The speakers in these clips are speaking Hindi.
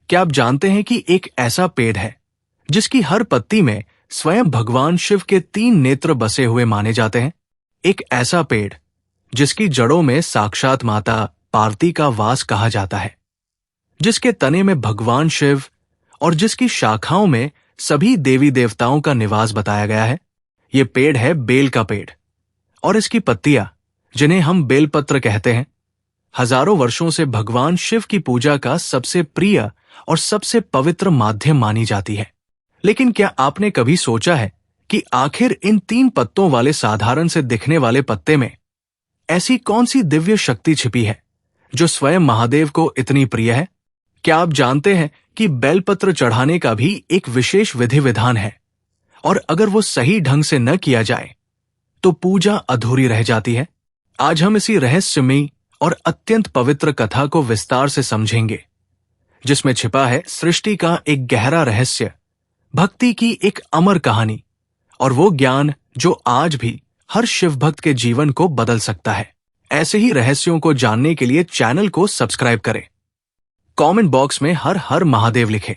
क्या आप जानते हैं कि एक ऐसा पेड़ है जिसकी हर पत्ती में स्वयं भगवान शिव के 3 नेत्र बसे हुए माने जाते हैं? एक ऐसा पेड़ जिसकी जड़ों में साक्षात माता पार्वती का वास कहा जाता है, जिसके तने में भगवान शिव और जिसकी शाखाओं में सभी देवी देवताओं का निवास बताया गया है। ये पेड़ है बेल का पेड़, और इसकी पत्तियां, जिन्हें हम बेलपत्र कहते हैं, हजारों वर्षों से भगवान शिव की पूजा का सबसे प्रिय और सबसे पवित्र माध्यम मानी जाती है। लेकिन क्या आपने कभी सोचा है कि आखिर इन 3 पत्तों वाले साधारण से दिखने वाले पत्ते में ऐसी कौन सी दिव्य शक्ति छिपी है जो स्वयं महादेव को इतनी प्रिय है? क्या आप जानते हैं कि बेलपत्र चढ़ाने का भी एक विशेष विधि विधान है, और अगर वो सही ढंग से न किया जाए तो पूजा अधूरी रह जाती है? आज हम इसी रहस्यमयी और अत्यंत पवित्र कथा को विस्तार से समझेंगे, जिसमें छिपा है सृष्टि का एक गहरा रहस्य, भक्ति की एक अमर कहानी और वो ज्ञान जो आज भी हर शिव भक्त के जीवन को बदल सकता है। ऐसे ही रहस्यों को जानने के लिए चैनल को सब्सक्राइब करें। कमेंट बॉक्स में हर हर महादेव लिखें।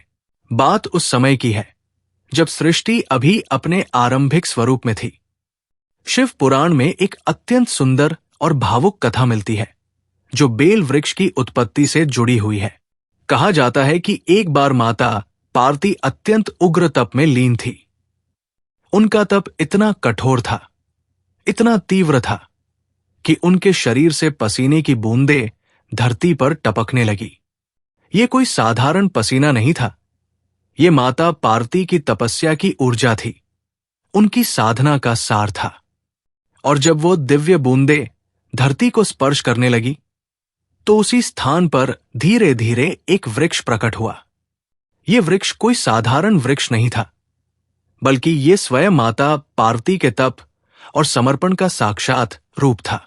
बात उस समय की है जब सृष्टि अभी अपने आरंभिक स्वरूप में थी। शिव पुराण में एक अत्यंत सुंदर और भावुक कथा मिलती है जो बेल वृक्ष की उत्पत्ति से जुड़ी हुई है। कहा जाता है कि एक बार माता पार्वती अत्यंत उग्र तप में लीन थी। उनका तप इतना कठोर था, इतना तीव्र था कि उनके शरीर से पसीने की बूंदें धरती पर टपकने लगी। ये कोई साधारण पसीना नहीं था, ये माता पार्वती की तपस्या की ऊर्जा थी, उनकी साधना का सार था। और जब वो दिव्य बूंदें धरती को स्पर्श करने लगी तो उसी स्थान पर धीरे धीरे एक वृक्ष प्रकट हुआ। ये वृक्ष कोई साधारण वृक्ष नहीं था, बल्कि ये स्वयं माता पार्वती के तप और समर्पण का साक्षात रूप था।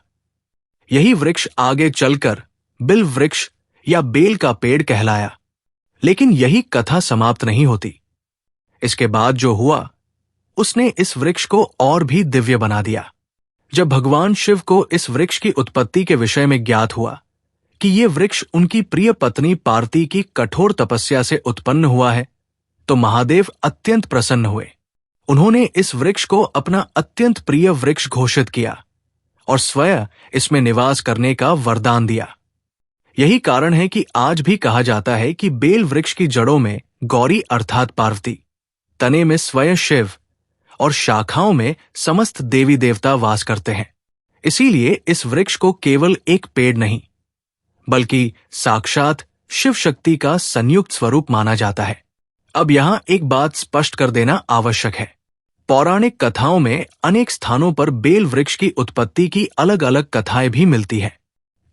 यही वृक्ष आगे चलकर बिल वृक्ष या बेल का पेड़ कहलाया। लेकिन यही कथा समाप्त नहीं होती। इसके बाद जो हुआ उसने इस वृक्ष को और भी दिव्य बना दिया। जब भगवान शिव को इस वृक्ष की उत्पत्ति के विषय में ज्ञात हुआ कि ये वृक्ष उनकी प्रिय पत्नी पार्वती की कठोर तपस्या से उत्पन्न हुआ है, तो महादेव अत्यंत प्रसन्न हुए। उन्होंने इस वृक्ष को अपना अत्यंत प्रिय वृक्ष घोषित किया और स्वयं इसमें निवास करने का वरदान दिया। यही कारण है कि आज भी कहा जाता है कि बेल वृक्ष की जड़ों में गौरी अर्थात पार्वती, तने में स्वयं शिव और शाखाओं में समस्त देवी देवता वास करते हैं। इसीलिए इस वृक्ष को केवल एक पेड़ नहीं, बल्कि साक्षात शिव शक्ति का संयुक्त स्वरूप माना जाता है। अब यहां एक बात स्पष्ट कर देना आवश्यक है। पौराणिक कथाओं में अनेक स्थानों पर बेल वृक्ष की उत्पत्ति की अलग अलग कथाएं भी मिलती हैं।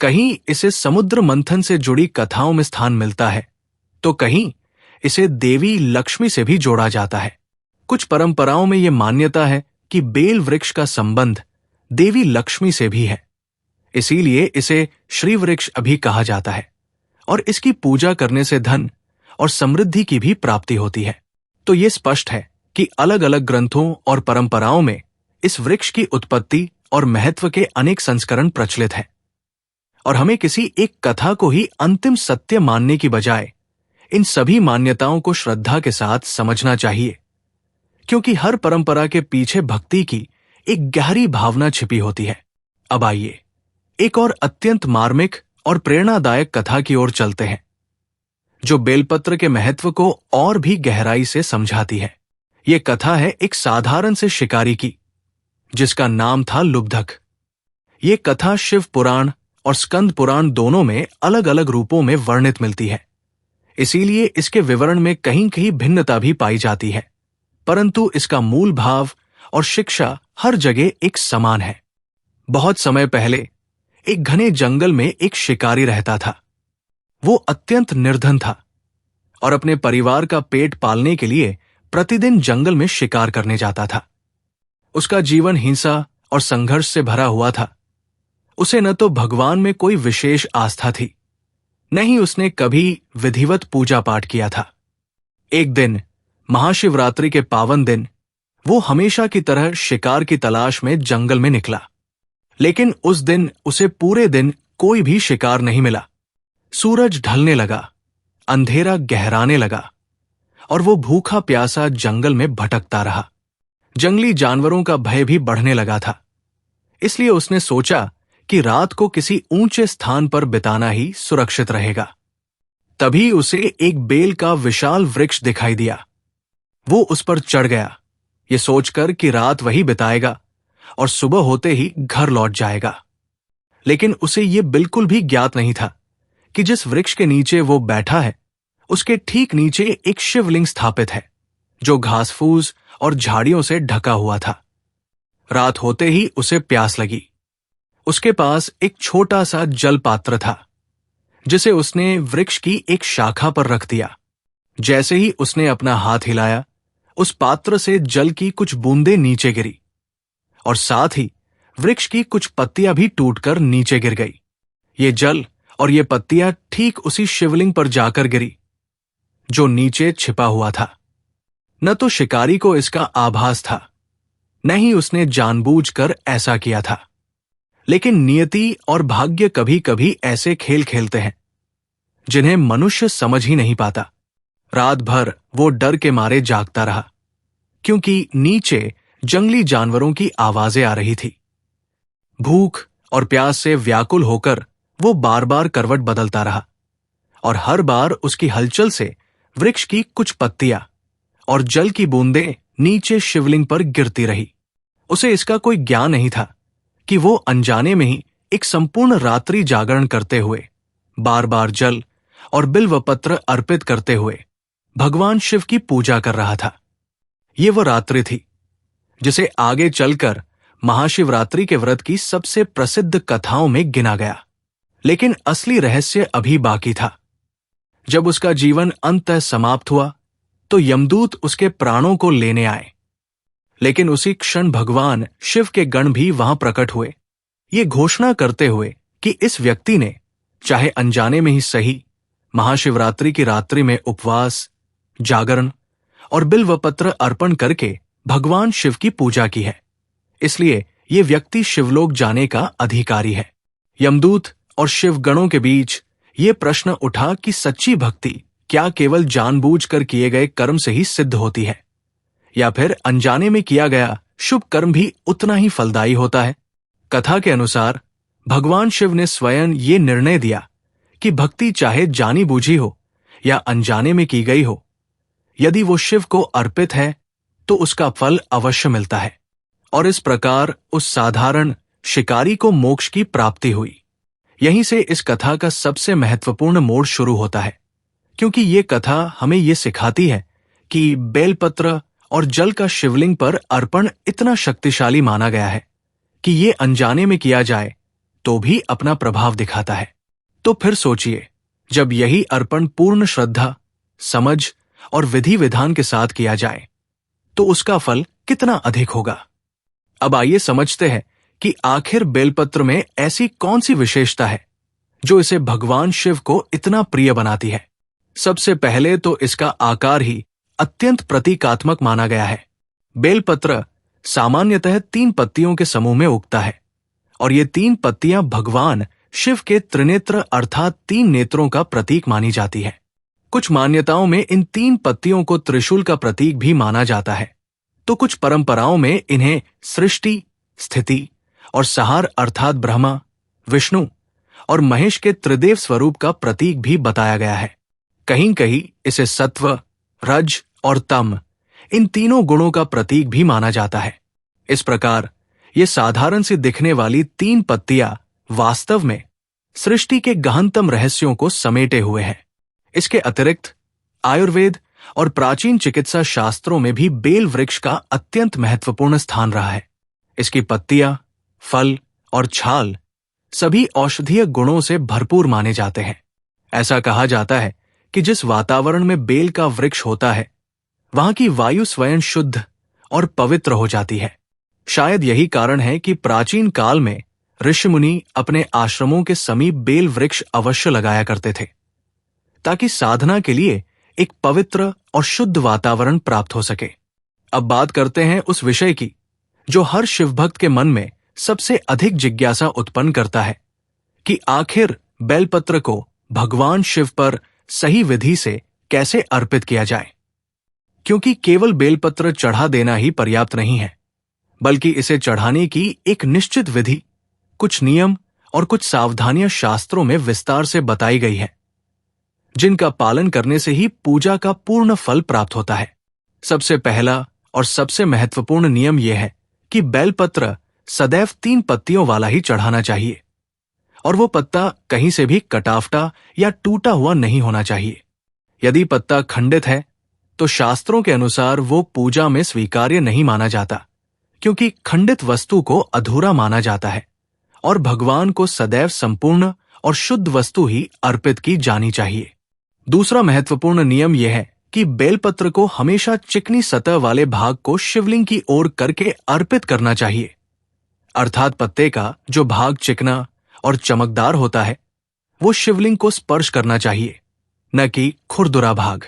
कहीं इसे समुद्र मंथन से जुड़ी कथाओं में स्थान मिलता है, तो कहीं इसे देवी लक्ष्मी से भी जोड़ा जाता है। कुछ परंपराओं में यह मान्यता है कि बेल वृक्ष का संबंध देवी लक्ष्मी से भी है, इसीलिए इसे श्री वृक्ष भी कहा जाता है और इसकी पूजा करने से धन और समृद्धि की भी प्राप्ति होती है। तो ये स्पष्ट है कि अलग अलग ग्रंथों और परंपराओं में इस वृक्ष की उत्पत्ति और महत्व के अनेक संस्करण प्रचलित हैं, और हमें किसी एक कथा को ही अंतिम सत्य मानने की बजाय इन सभी मान्यताओं को श्रद्धा के साथ समझना चाहिए, क्योंकि हर परंपरा के पीछे भक्ति की एक गहरी भावना छिपी होती है। अब आइए एक और अत्यंत मार्मिक और प्रेरणादायक कथा की ओर चलते हैं, जो बेलपत्र के महत्व को और भी गहराई से समझाती है। ये कथा है एक साधारण से शिकारी की, जिसका नाम था लुब्धक। ये कथा शिव पुराण और स्कंद पुराण दोनों में अलग अलग रूपों में वर्णित मिलती है, इसीलिए इसके विवरण में कहीं कहीं भिन्नता भी पाई जाती है, परंतु इसका मूल भाव और शिक्षा हर जगह एक समान है। बहुत समय पहले एक घने जंगल में एक शिकारी रहता था। वो अत्यंत निर्धन था और अपने परिवार का पेट पालने के लिए प्रतिदिन जंगल में शिकार करने जाता था। उसका जीवन हिंसा और संघर्ष से भरा हुआ था। उसे न तो भगवान में कोई विशेष आस्था थी, न ही उसने कभी विधिवत पूजा पाठ किया था। एक दिन महाशिवरात्रि के पावन दिन वो हमेशा की तरह शिकार की तलाश में जंगल में निकला, लेकिन उस दिन उसे पूरे दिन कोई भी शिकार नहीं मिला। सूरज ढलने लगा अंधेरा गहराने लगा और वो भूखा प्यासा जंगल में भटकता रहा। जंगली जानवरों का भय भी बढ़ने लगा था, इसलिए उसने सोचा कि रात को किसी ऊंचे स्थान पर बिताना ही सुरक्षित रहेगा। तभी उसे एक बेल का विशाल वृक्ष दिखाई दिया। वो उस पर चढ़ गया, ये सोचकर कि रात वही बिताएगा और सुबह होते ही घर लौट जाएगा। लेकिन उसे ये बिल्कुल भी ज्ञात नहीं था कि जिस वृक्ष के नीचे वो बैठा है, उसके ठीक नीचे एक शिवलिंग स्थापित है, जो घास फूस और झाड़ियों से ढका हुआ था। रात होते ही उसे प्यास लगी। उसके पास एक छोटा सा जल पात्र था, जिसे उसने वृक्ष की एक शाखा पर रख दिया। जैसे ही उसने अपना हाथ हिलाया, उस पात्र से जल की कुछ बूंदें नीचे गिरी और साथ ही वृक्ष की कुछ पत्तियां भी टूटकर नीचे गिर गई। ये जल और ये पत्तियां ठीक उसी शिवलिंग पर जाकर गिरी, जो नीचे छिपा हुआ था। न तो शिकारी को इसका आभास था, न ही उसने जानबूझकर ऐसा किया था। लेकिन नियति और भाग्य कभी कभी ऐसे खेल खेलते हैं जिन्हें मनुष्य समझ ही नहीं पाता। रात भर वो डर के मारे जागता रहा, क्योंकि नीचे जंगली जानवरों की आवाजें आ रही थी। भूख और प्यास से व्याकुल होकर वो बार बार करवट बदलता रहा और हर बार उसकी हलचल से वृक्ष की कुछ पत्तियां और जल की बूंदें नीचे शिवलिंग पर गिरती रही। उसे इसका कोई ज्ञान नहीं था कि वो अनजाने में ही एक संपूर्ण रात्रि जागरण करते हुए, बार बार जल और बिल्वपत्र अर्पित करते हुए भगवान शिव की पूजा कर रहा था। ये वो रात्रि थी जिसे आगे चलकर महाशिवरात्रि के व्रत की सबसे प्रसिद्ध कथाओं में गिना गया। लेकिन असली रहस्य अभी बाकी था। जब उसका जीवन अंततः समाप्त हुआ तो यमदूत उसके प्राणों को लेने आए। लेकिन उसी क्षण भगवान शिव के गण भी वहां प्रकट हुए, ये घोषणा करते हुए कि इस व्यक्ति ने, चाहे अनजाने में ही सही, महाशिवरात्रि की रात्रि में उपवास, जागरण और बिल्वपत्र अर्पण करके भगवान शिव की पूजा की है, इसलिए ये व्यक्ति शिवलोक जाने का अधिकारी है। यमदूत और शिवगणों के बीच ये प्रश्न उठा कि सच्ची भक्ति क्या केवल जानबूझकर किए गए कर्म से ही सिद्ध होती है, या फिर अनजाने में किया गया शुभ कर्म भी उतना ही फलदायी होता है। कथा के अनुसार भगवान शिव ने स्वयं ये निर्णय दिया कि भक्ति चाहे जानी बूझी हो या अनजाने में की गई हो, यदि वो शिव को अर्पित है तो उसका फल अवश्य मिलता है। और इस प्रकार उस साधारण शिकारी को मोक्ष की प्राप्ति हुई। यहीं से इस कथा का सबसे महत्वपूर्ण मोड़ शुरू होता है, क्योंकि ये कथा हमें ये सिखाती है कि बेलपत्र और जल का शिवलिंग पर अर्पण इतना शक्तिशाली माना गया है कि ये अनजाने में किया जाए तो भी अपना प्रभाव दिखाता है। तो फिर सोचिए, जब यही अर्पण पूर्ण श्रद्धा, समझ और विधि विधान के साथ किया जाए तो उसका फल कितना अधिक होगा। अब आइए समझते हैं कि आखिर बेलपत्र में ऐसी कौन सी विशेषता है जो इसे भगवान शिव को इतना प्रिय बनाती है। सबसे पहले तो इसका आकार ही अत्यंत प्रतीकात्मक माना गया है। बेलपत्र सामान्यतः 3 पत्तियों के समूह में उगता है और ये 3 पत्तियां भगवान शिव के त्रिनेत्र अर्थात 3 नेत्रों का प्रतीक मानी जाती है। कुछ मान्यताओं में इन 3 पत्तियों को त्रिशूल का प्रतीक भी माना जाता है, तो कुछ परंपराओं में इन्हें सृष्टि, स्थिति और संहार अर्थात ब्रह्मा, विष्णु और महेश के त्रिदेव स्वरूप का प्रतीक भी बताया गया है। कहीं कहीं इसे सत्व, रज और तम इन तीनों गुणों का प्रतीक भी माना जाता है। इस प्रकार ये साधारण सी दिखने वाली 3 पत्तियां वास्तव में सृष्टि के गहनतम रहस्यों को समेटे हुए हैं। इसके अतिरिक्त आयुर्वेद और प्राचीन चिकित्सा शास्त्रों में भी बेल वृक्ष का अत्यंत महत्वपूर्ण स्थान रहा है। इसकी पत्तियां, फल और छाल सभी औषधीय गुणों से भरपूर माने जाते हैं। ऐसा कहा जाता है कि जिस वातावरण में बेल का वृक्ष होता है, वहां की वायु स्वयं शुद्ध और पवित्र हो जाती है। शायद यही कारण है कि प्राचीन काल में ऋषि मुनि अपने आश्रमों के समीप बेल वृक्ष अवश्य लगाया करते थे, ताकि साधना के लिए एक पवित्र और शुद्ध वातावरण प्राप्त हो सके। अब बात करते हैं उस विषय की जो हर शिवभक्त के मन में सबसे अधिक जिज्ञासा उत्पन्न करता है कि आखिर बेलपत्र को भगवान शिव पर सही विधि से कैसे अर्पित किया जाए, क्योंकि केवल बेलपत्र चढ़ा देना ही पर्याप्त नहीं है, बल्कि इसे चढ़ाने की एक निश्चित विधि, कुछ नियम और कुछ सावधानियां शास्त्रों में विस्तार से बताई गई है, जिनका पालन करने से ही पूजा का पूर्ण फल प्राप्त होता है। सबसे पहला और सबसे महत्वपूर्ण नियम यह है कि बेलपत्र सदैव 3 पत्तियों वाला ही चढ़ाना चाहिए, और वो पत्ता कहीं से भी कटाफटा या टूटा हुआ नहीं होना चाहिए। यदि पत्ता खंडित है तो शास्त्रों के अनुसार वो पूजा में स्वीकार्य नहीं माना जाता, क्योंकि खंडित वस्तु को अधूरा माना जाता है और भगवान को सदैव संपूर्ण और शुद्ध वस्तु ही अर्पित की जानी चाहिए। दूसरा महत्वपूर्ण नियम यह है कि बेलपत्र को हमेशा चिकनी सतह वाले भाग को शिवलिंग की ओर करके अर्पित करना चाहिए, अर्थात पत्ते का जो भाग चिकना और चमकदार होता है वो शिवलिंग को स्पर्श करना चाहिए, न कि खुरदुरा भाग।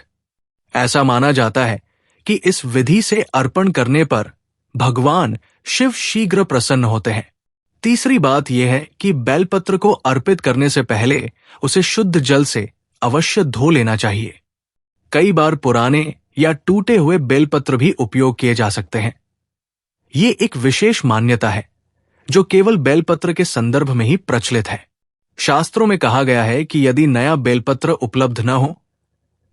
ऐसा माना जाता है कि इस विधि से अर्पण करने पर भगवान शिव शीघ्र प्रसन्न होते हैं। तीसरी बात यह है कि बेलपत्र को अर्पित करने से पहले उसे शुद्ध जल से अवश्य धो लेना चाहिए। कई बार पुराने या टूटे हुए बेलपत्र भी उपयोग किए जा सकते हैं। ये एक विशेष मान्यता है जो केवल बेलपत्र के संदर्भ में ही प्रचलित है। शास्त्रों में कहा गया है कि यदि नया बेलपत्र उपलब्ध न हो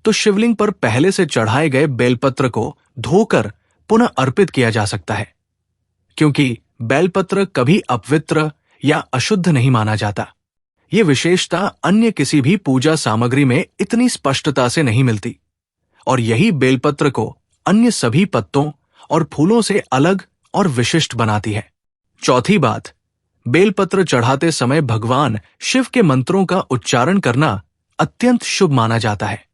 तो शिवलिंग पर पहले से चढ़ाए गए बेलपत्र को धोकर पुनः अर्पित किया जा सकता है, क्योंकि बेलपत्र कभी अपवित्र या अशुद्ध नहीं माना जाता। ये विशेषता अन्य किसी भी पूजा सामग्री में इतनी स्पष्टता से नहीं मिलती, और यही बेलपत्र को अन्य सभी पत्तों और फूलों से अलग और विशिष्ट बनाती है। चौथी बात, बेलपत्र चढ़ाते समय भगवान शिव के मंत्रों का उच्चारण करना अत्यंत शुभ माना जाता है।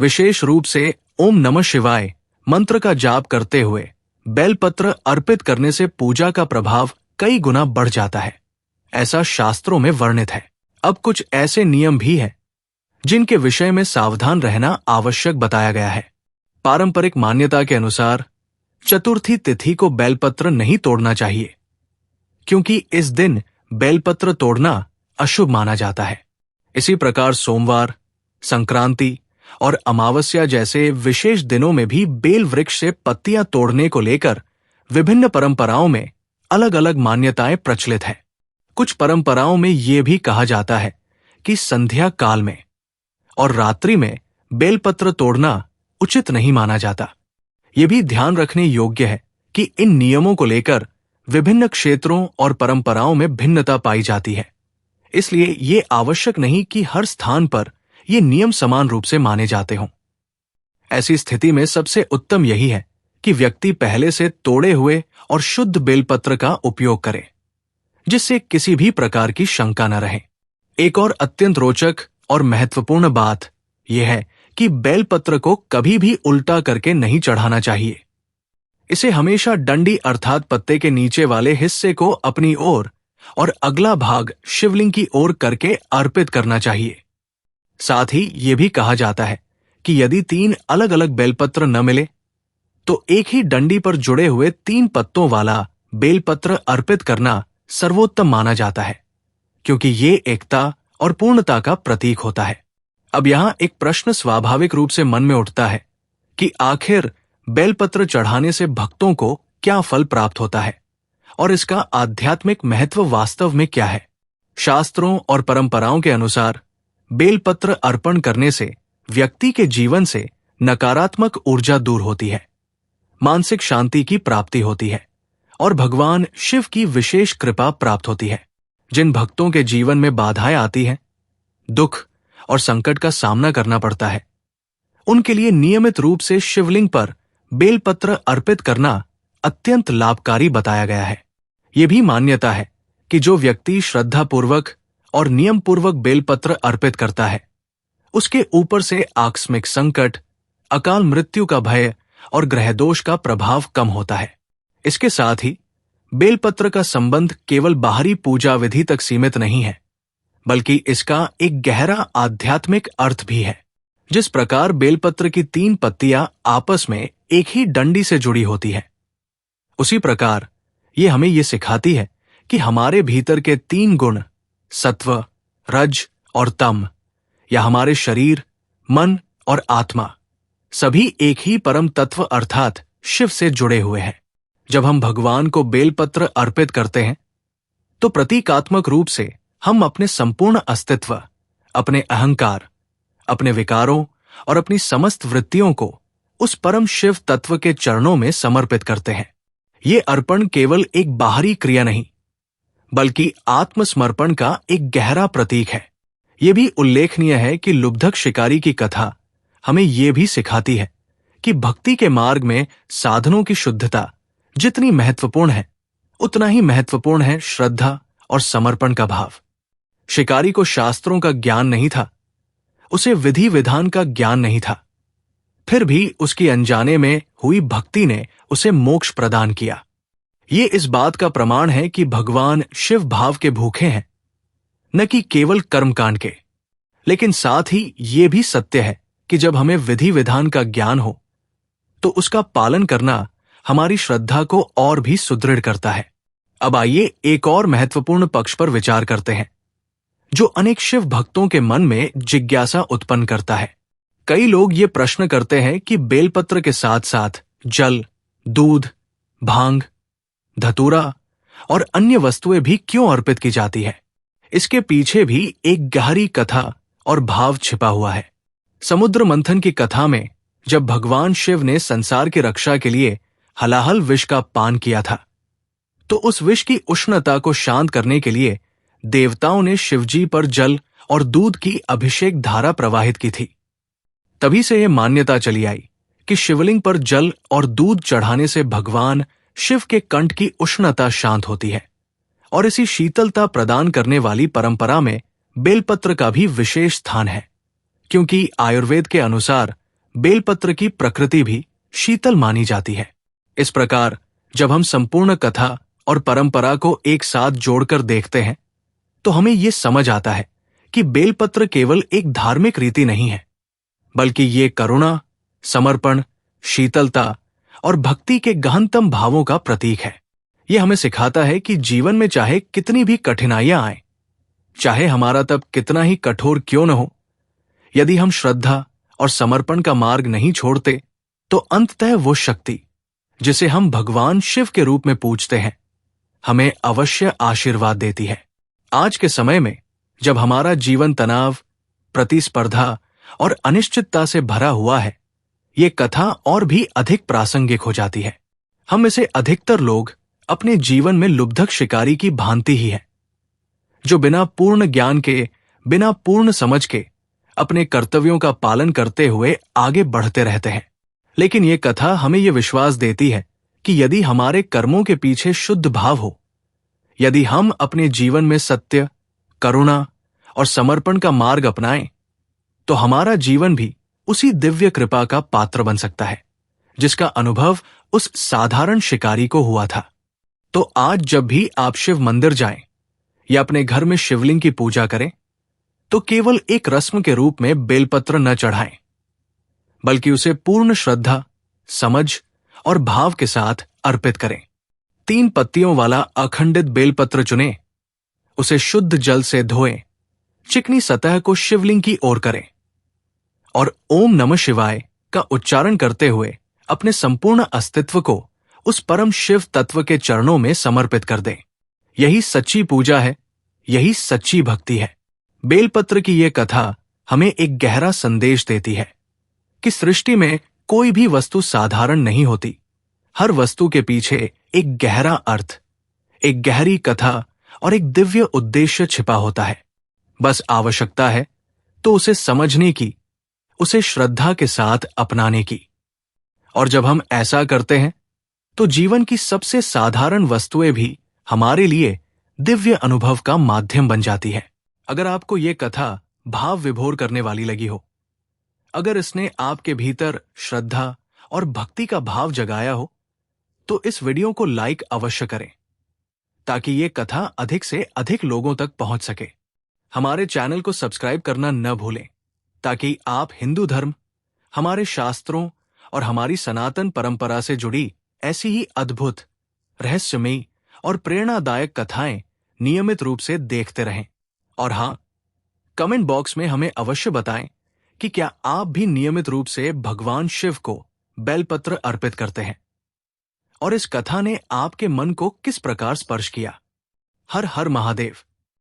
विशेष रूप से ओम नमः शिवाय मंत्र का जाप करते हुए बेलपत्र अर्पित करने से पूजा का प्रभाव कई गुना बढ़ जाता है, ऐसा शास्त्रों में वर्णित है। अब कुछ ऐसे नियम भी हैं जिनके विषय में सावधान रहना आवश्यक बताया गया है। पारंपरिक मान्यता के अनुसार चतुर्थी तिथि को बेलपत्र नहीं तोड़ना चाहिए, क्योंकि इस दिन बेलपत्र तोड़ना अशुभ माना जाता है। इसी प्रकार सोमवार, संक्रांति और अमावस्या जैसे विशेष दिनों में भी बेल वृक्ष से पत्तियां तोड़ने को लेकर विभिन्न परंपराओं में अलग अलग मान्यताएं प्रचलित हैं। कुछ परंपराओं में यह भी कहा जाता है कि संध्या काल में और रात्रि में बेलपत्र तोड़ना उचित नहीं माना जाता। यह भी ध्यान रखने योग्य है कि इन नियमों को लेकर विभिन्न क्षेत्रों और परंपराओं में भिन्नता पाई जाती है, इसलिए ये आवश्यक नहीं कि हर स्थान पर ये नियम समान रूप से माने जाते हों। ऐसी स्थिति में सबसे उत्तम यही है कि व्यक्ति पहले से तोड़े हुए और शुद्ध बेलपत्र का उपयोग करे, जिससे किसी भी प्रकार की शंका न रहे। एक और अत्यंत रोचक और महत्वपूर्ण बात यह है कि बेलपत्र को कभी भी उल्टा करके नहीं चढ़ाना चाहिए। इसे हमेशा डंडी अर्थात पत्ते के नीचे वाले हिस्से को अपनी ओर और अगला भाग शिवलिंग की ओर करके अर्पित करना चाहिए। साथ ही यह भी कहा जाता है कि यदि 3 अलग अलग बेलपत्र न मिले तो एक ही डंडी पर जुड़े हुए 3 पत्तों वाला बेलपत्र अर्पित करना सर्वोत्तम माना जाता है, क्योंकि ये एकता और पूर्णता का प्रतीक होता है। अब यहां एक प्रश्न स्वाभाविक रूप से मन में उठता है कि आखिर बेलपत्र चढ़ाने से भक्तों को क्या फल प्राप्त होता है और इसका आध्यात्मिक महत्व वास्तव में क्या है। शास्त्रों और परंपराओं के अनुसार बेलपत्र अर्पण करने से व्यक्ति के जीवन से नकारात्मक ऊर्जा दूर होती है, मानसिक शांति की प्राप्ति होती है और भगवान शिव की विशेष कृपा प्राप्त होती है। जिन भक्तों के जीवन में बाधाएं आती हैं, दुख और संकट का सामना करना पड़ता है, उनके लिए नियमित रूप से शिवलिंग पर बेलपत्र अर्पित करना अत्यंत लाभकारी बताया गया है। यह भी मान्यता है कि जो व्यक्ति श्रद्धापूर्वक और नियम पूर्वक बेलपत्र अर्पित करता है, उसके ऊपर से आकस्मिक संकट, अकाल मृत्यु का भय और ग्रह दोष का प्रभाव कम होता है। इसके साथ ही बेलपत्र का संबंध केवल बाहरी पूजा विधि तक सीमित नहीं है, बल्कि इसका एक गहरा आध्यात्मिक अर्थ भी है। जिस प्रकार बेलपत्र की 3 पत्तियां आपस में एक ही डंडी से जुड़ी होती है, उसी प्रकार ये हमें ये सिखाती है कि हमारे भीतर के 3 गुण सत्व, रज और तम, या हमारे शरीर, मन और आत्मा सभी एक ही परम तत्व अर्थात शिव से जुड़े हुए हैं। जब हम भगवान को बेलपत्र अर्पित करते हैं तो प्रतीकात्मक रूप से हम अपने संपूर्ण अस्तित्व, अपने अहंकार, अपने विकारों और अपनी समस्त वृत्तियों को उस परम शिव तत्व के चरणों में समर्पित करते हैं। ये अर्पण केवल एक बाहरी क्रिया नहीं, बल्कि आत्मसमर्पण का एक गहरा प्रतीक है। यह भी उल्लेखनीय है कि लुब्धक शिकारी की कथा हमें यह भी सिखाती है कि भक्ति के मार्ग में साधनों की शुद्धता जितनी महत्वपूर्ण है, उतना ही महत्वपूर्ण है श्रद्धा और समर्पण का भाव। शिकारी को शास्त्रों का ज्ञान नहीं था, उसे विधि विधान का ज्ञान नहीं था, फिर भी उसकी अनजाने में हुई भक्ति ने उसे मोक्ष प्रदान किया। ये इस बात का प्रमाण है कि भगवान शिव भाव के भूखे हैं, न कि केवल कर्मकांड के। लेकिन साथ ही ये भी सत्य है कि जब हमें विधि विधान का ज्ञान हो तो उसका पालन करना हमारी श्रद्धा को और भी सुदृढ़ करता है। अब आइए एक और महत्वपूर्ण पक्ष पर विचार करते हैं, जो अनेक शिव भक्तों के मन में जिज्ञासा उत्पन्न करता है। कई लोग ये प्रश्न करते हैं कि बेलपत्र के साथ साथ जल, दूध, भांग, धतूरा और अन्य वस्तुएं भी क्यों अर्पित की जाती है। इसके पीछे भी एक गहरी कथा और भाव छिपा हुआ है। समुद्र मंथन की कथा में जब भगवान शिव ने संसार की रक्षा के लिए हलाहल विष का पान किया था, तो उस विष की उष्णता को शांत करने के लिए देवताओं ने शिवजी पर जल और दूध की अभिषेक धारा प्रवाहित की थी। तभी से यह मान्यता चली आई कि शिवलिंग पर जल और दूध चढ़ाने से भगवान शिव के कंठ की उष्णता शांत होती है। और इसी शीतलता प्रदान करने वाली परंपरा में बेलपत्र का भी विशेष स्थान है, क्योंकि आयुर्वेद के अनुसार बेलपत्र की प्रकृति भी शीतल मानी जाती है। इस प्रकार जब हम संपूर्ण कथा और परंपरा को एक साथ जोड़कर देखते हैं तो हमें यह समझ आता है कि बेलपत्र केवल एक धार्मिक रीति नहीं है, बल्कि ये करुणा, समर्पण, शीतलता और भक्ति के गहनतम भावों का प्रतीक है। यह हमें सिखाता है कि जीवन में चाहे कितनी भी कठिनाइयां आए, चाहे हमारा तप कितना ही कठोर क्यों न हो, यदि हम श्रद्धा और समर्पण का मार्ग नहीं छोड़ते तो अंततः वो शक्ति जिसे हम भगवान शिव के रूप में पूजते हैं, हमें अवश्य आशीर्वाद देती है। आज के समय में जब हमारा जीवन तनाव, प्रतिस्पर्धा और अनिश्चितता से भरा हुआ है, ये कथा और भी अधिक प्रासंगिक हो जाती है। हम इसे अधिकतर लोग अपने जीवन में लुब्धक शिकारी की भांति ही है, जो बिना पूर्ण ज्ञान के, बिना पूर्ण समझ के अपने कर्तव्यों का पालन करते हुए आगे बढ़ते रहते हैं। लेकिन ये कथा हमें यह विश्वास देती है कि यदि हमारे कर्मों के पीछे शुद्ध भाव हो, यदि हम अपने जीवन में सत्य, करुणा और समर्पण का मार्ग अपनाएं, तो हमारा जीवन भी उसी दिव्य कृपा का पात्र बन सकता है जिसका अनुभव उस साधारण शिकारी को हुआ था। तो आज जब भी आप शिव मंदिर जाएं या अपने घर में शिवलिंग की पूजा करें, तो केवल एक रस्म के रूप में बेलपत्र न चढ़ाएं, बल्कि उसे पूर्ण श्रद्धा, समझ और भाव के साथ अर्पित करें। 3 पत्तियों वाला अखंडित बेलपत्र चुनें, उसे शुद्ध जल से धोएं, चिकनी सतह को शिवलिंग की ओर करें और ओम नमः शिवाय का उच्चारण करते हुए अपने संपूर्ण अस्तित्व को उस परम शिव तत्व के चरणों में समर्पित कर दें। यही सच्ची पूजा है, यही सच्ची भक्ति है। बेलपत्र की यह कथा हमें एक गहरा संदेश देती है कि सृष्टि में कोई भी वस्तु साधारण नहीं होती। हर वस्तु के पीछे एक गहरा अर्थ, एक गहरी कथा और एक दिव्य उद्देश्य छिपा होता है। बस आवश्यकता है तो उसे समझने की, उसे श्रद्धा के साथ अपनाने की। और जब हम ऐसा करते हैं तो जीवन की सबसे साधारण वस्तुएं भी हमारे लिए दिव्य अनुभव का माध्यम बन जाती है। अगर आपको ये कथा भाव विभोर करने वाली लगी हो, अगर इसने आपके भीतर श्रद्धा और भक्ति का भाव जगाया हो, तो इस वीडियो को लाइक अवश्य करें ताकि ये कथा अधिक से अधिक लोगों तक पहुंच सके। हमारे चैनल को सब्सक्राइब करना न भूलें ताकि आप हिंदू धर्म, हमारे शास्त्रों और हमारी सनातन परंपरा से जुड़ी ऐसी ही अद्भुत, रहस्यमयी और प्रेरणादायक कथाएं नियमित रूप से देखते रहें। और हां, कमेंट बॉक्स में हमें अवश्य बताएं कि क्या आप भी नियमित रूप से भगवान शिव को बेलपत्र अर्पित करते हैं और इस कथा ने आपके मन को किस प्रकार स्पर्श किया। हर हर महादेव।